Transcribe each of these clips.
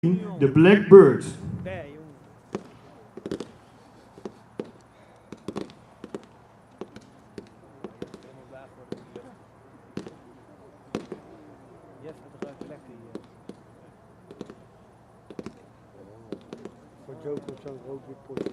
de Blackbird. Nee, jongen. Helemaal daar voor de lucht. Jeff met de ruimte lekker hier. Voor Joker zo'n rood wit potje.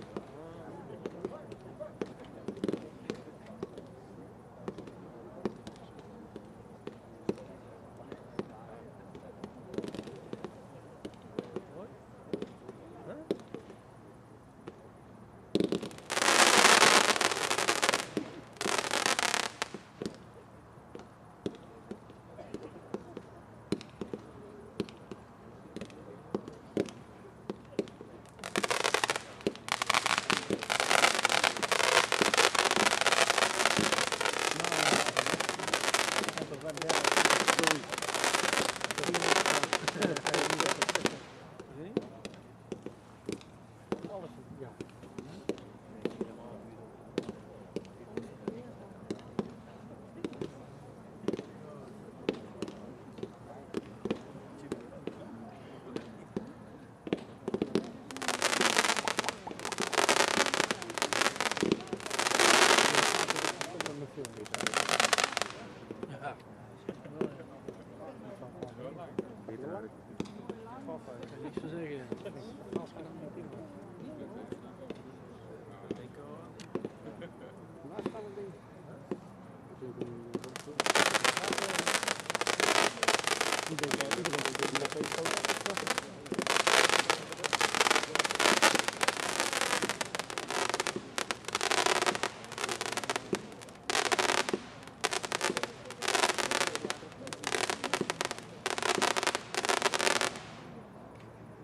Niks te zeggen.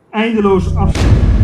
Eindeloos afstand.